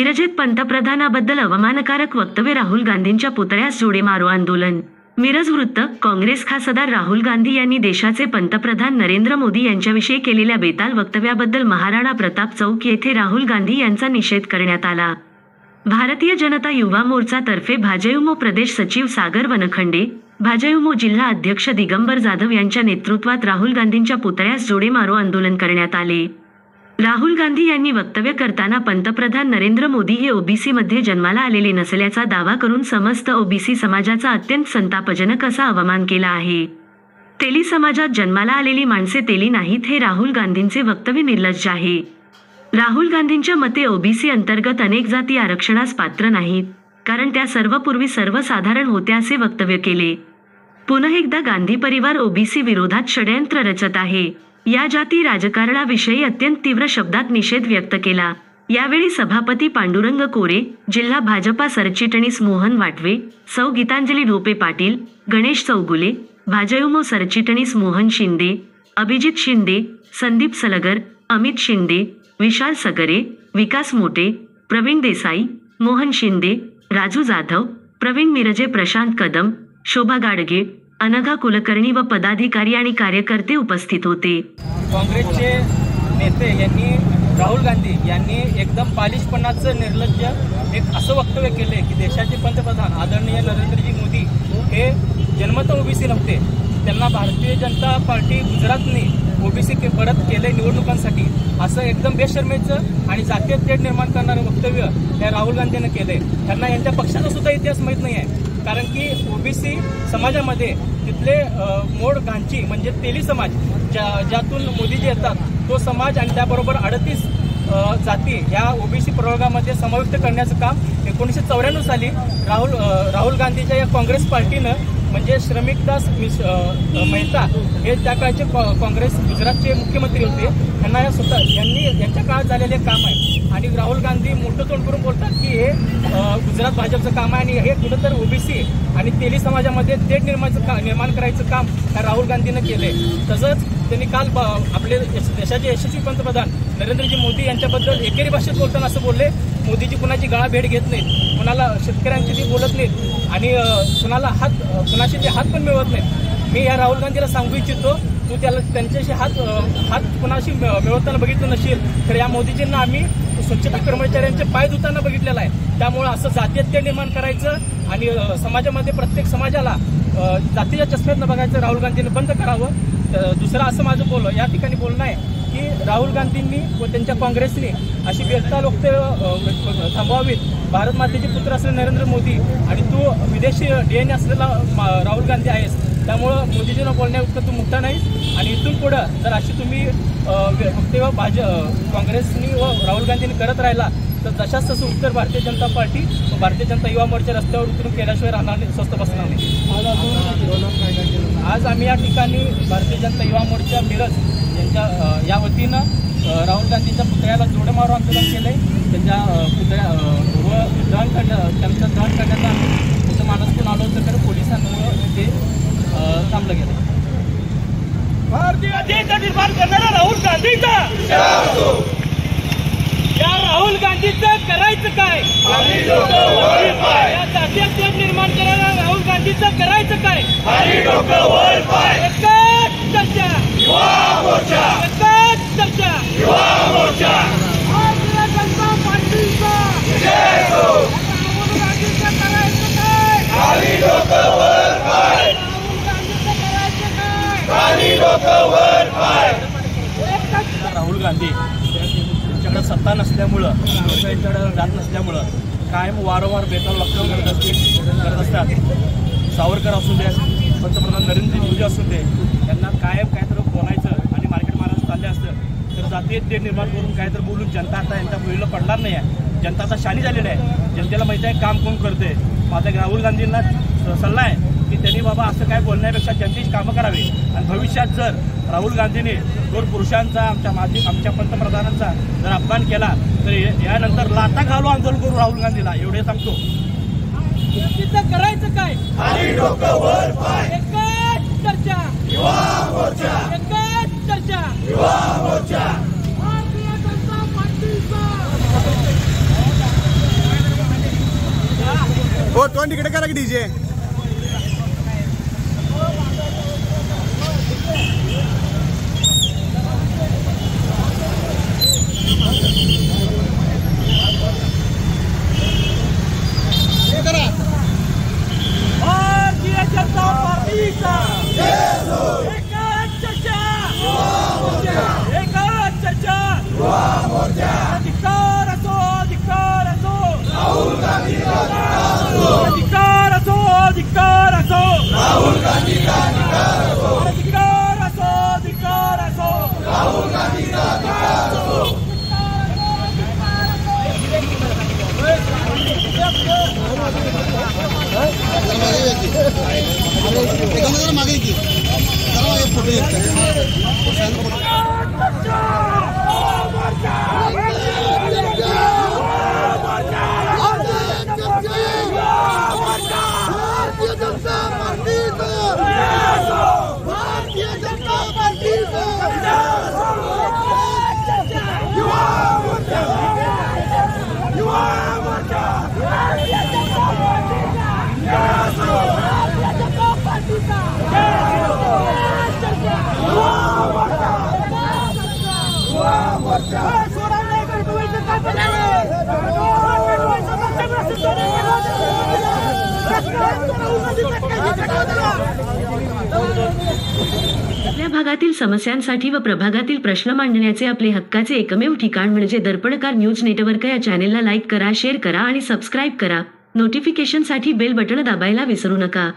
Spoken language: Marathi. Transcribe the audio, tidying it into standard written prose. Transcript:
मिरजेत पंतप्रधानाबद्दल अवमानकारक वक्तव्य, राहुल गांधींच्या पुतळ्यास जोडे मारो आंदोलन। मिरज वृत्त। काँग्रेस खासदार राहुल गांधी यांनी देशाचे पंतप्रधान नरेंद्र मोदी यांच्याविषयी केलेल्या बेताल वक्तव्याबद्दल महाराणा प्रताप चौक येथे राहुल गांधी यांचा निषेध करण्यात आला। भारतीय जनता युवा मोर्चा तर्फे भाजयुमो प्रदेश सचिव सागर वनखंडे, भाजयुमो जिल्हा अध्यक्ष दिगंबर जाधव यांच्या नेतृत्वात राहुल गांधींच्या पुतळ्यास जोडे मारो आंदोलन करण्यात आले। राहुल गांधी यांनी वक्तव्य करताना पंतप्रधान नरेंद्र मोदी हे ओबीसी मध्ये जन्माला आलेले नसल्याचा दावा करून समस्त ओबीसी समाजाचा अत्यंत संतापजनक असा अवमान केला आहे। तेली समाजात जन्माला आलेली माणसे तेली नाहीत हे राहुल गांधींचे वक्तव्य निर्लज्ज आहे। राहुल गांधींच्या मते ओबीसी अंतर्गत अनेक जाती आरक्षणास पात्र नाहीत, कारण त्या सर्वपूर्वी सर्वसाधारण होत्या असे वक्तव्य केले। पुन्हा एकदा गांधी परिवार ओबीसी विरोधात षड्यंत्र रचत आहे। या जाती राजकारणाविषयी अत्यंत तीव्र शब्दात निषेध व्यक्त केला। यावेळी सभापती पांडुरंग कोरे, जिल्हा भाजपा सरचिटणीस मोहन वाटवे, सौ गीतांजली ढोपे पाटील, गणेश चौगुले, भाजयुमो सरचिटणीस मोहन शिंदे, अभिजित शिंदे, संदीप सलगर, अमित शिंदे, विशाल सगरे, विकास मोटे, प्रवीण देसाई, मोहन शिंदे, राजू जाधव, प्रवीण मिरजे, प्रशांत कदम, शोभा गाडगे, अनघा कुलकर्णी व पदाधिकारी आणि कार्यकर्ते उपस्थित होते। काँग्रेसचे नेते यांनी राहुल गांधी यांनी एकदम बालिशपणाचं निर्लज्ज एक असं वक्तव्य केले की देशाचे पंतप्रधान आदरणीय नरेंद्रजी मोदी हे जन्मतः ओबीसी नव्हते। त्यांना भारतीय जनता पार्टी गुजरातने ओबीसी परत केले निवडणुकांसाठी, असं एकदम बेशर्मेचं आणि जातीय तेढ निर्माण करणारं वक्तव्य या राहुल गांधींनी केले। त्यांना यांच्या पक्षाचा सुद्धा इतिहास माहीत नाही आहे, कारण की ओबीसी समाजामध्ये तिथले मोड गांची म्हणजे तेली समाज ज्यातून मोदीजी येतात तो समाज आणि त्याबरोबर 38 जाती ह्या ओबीसी प्रवर्गामध्ये समाविष्ट करण्याचं काम 1994 साली राहुल गांधीच्या या काँग्रेस पार्टीनं म्हणजे श्रमिकदास मेहता हे त्या काळचे काँग्रेस गुजरातचे मुख्यमंत्री होते, त्यांना यांच्या काळात झालेले काम आहे। आणि राहुल गांधी मोठं तोंड करून बोलतात की हे गुजरात भाजपचं काम आहे आणि हे कुठंतर ओबीसी आणि तेली समाजामध्ये तेढ निर्माण करायचं काम ह्या राहुल गांधीनं केले। तसंच त्यांनी काल आपले देशाचे यशस्वी पंतप्रधान नरेंद्रजी मोदी यांच्याबद्दल एकेरी भाषेत बोलताना असं बोलले, मोदीजी कुणाची गाळा भेट घेत नाहीत, कुणाला शेतकऱ्यांची ती बोलत नाहीत आणि कुणाशी ते हात पण मिळवत नाहीत। मी या राहुल गांधीला सांगू इच्छितो, तू त्यांच्याशी हात कुणाशी मिळवताना बघितलं नसेल तर या मोदीजींना आम्ही स्वच्छता कर्मचाऱ्यांचे पाय धुताना बघितलेला आहे। त्यामुळे असं जातीयत्य निर्माण करायचं आणि समाजामध्ये प्रत्येक समाजाला जातीच्या चष्म्यातनं बघायचं राहुल गांधींनी बंद करावं। दुसरं असं माझं या ठिकाणी बोलणं आहे की राहुल गांधींनी व त्यांच्या काँग्रेसने अशी बेताल वक्तव्य थांबवावीत। भारत मातेचे पुत्र असलेले नरेंद्र मोदी आणि तू विदेशी DNA असलेला राहुल गांधी आहेस, त्यामुळं मोदीजींना बोलण्याइतकं तू मोठा नाही। आणि इथून पुढं जर अशी तुम्ही वक्तव्य काँग्रेसनी व राहुल गांधींनी करत राहिला तर जशाच तसं उत्तर भारतीय जनता पार्टी व भारतीय जनता युवा मोर्चा रस्त्यावर उतरून केल्याशिवाय राहणार नाही, स्वस्त बसणार नाही। आज आम्ही या ठिकाणी भारतीय जनता युवा मोर्चा मिरज यांच्या या वतीनं राहुल गांधींच्या पुतळ्याला जोडे मारो आंदोलन केलंय। त्यांच्या पुतळ्या व त्यांचं दहन करण्याचा त्याचं मानस आलो होतं, तर पोलिसांमुळे ते थांबलं गेलं। भारतीय देश निर्माण करणारा राहुल गांधीचा, या राहुल गांधीचं करायचं काय? या जातीय तेढ निर्माण करणारा राहुल गांधीचं करायचं काय? एकच चर्चा, एकच चर्चा, भारतीय जनता पार्टीचा राहुल गांधीचं करायचं काय? राहुल गांधीचं राहुल गांधी त्यांच्याकडे सत्ता नसल्यामुळं, त्यांच्याकडे जात नसल्यामुळं कायम वारंवार बेताल वक्तव्य करत असतात। सावरकर असू दे, पंतप्रधान नरेंद्र मोदी असू दे, यांना कायम काहीतरी बोलायचं आणि मार्केट मारायचं चालले असतं तर जातीय तेढ निर्माण करून काहीतरी बोलून जनता आता यांच्या मुलीला पडणार नाही आहे। जनता आता शानी झालेली आहे, जनतेला माहिती आहे काम कोण करते। माझा राहुल गांधींना सल्ला आहे की त्यांनी बाबा असं काय बोलण्यापेक्षा जनतेची कामं करावी आणि भविष्यात जर राहुल गांधीने दोन पुरुषांचा आमच्या पंतप्रधानांचा जर अपमान केला तर यानंतर लाथा घालू आंदोलन करू राहुल गांधीला, एवढे सांगतो। करायचं काय? एकच चर्चा, एकच चर्चा, भारतीय जनता पार्टीचा तोंड तिकडे करा की डीजे. भारतीय जनता पार्टीचा एकच चर्चा, एकच चर्चा, अधिकार असो, अधिकार असो, राहुल गांधी, अधिकार असो, अधिकार असो, राहुल गांधी, अधिकार असो, अधिकार असो, राहुल गांधी, अधिकार असो. मागे की आपल्या भागातील समस्यांसाठी व प्रभागातील प्रश्न मांडण्याचे आपले हक्काचे एकमेव ठिकाण म्हणजे दर्पणकार न्यूज नेटवर्क. या चॅनेलला लाईक करा, शेअर करा आणि सबस्क्राईब करा. नोटिफिकेशनसाठी बेल बटन दाबायला विसरू नका.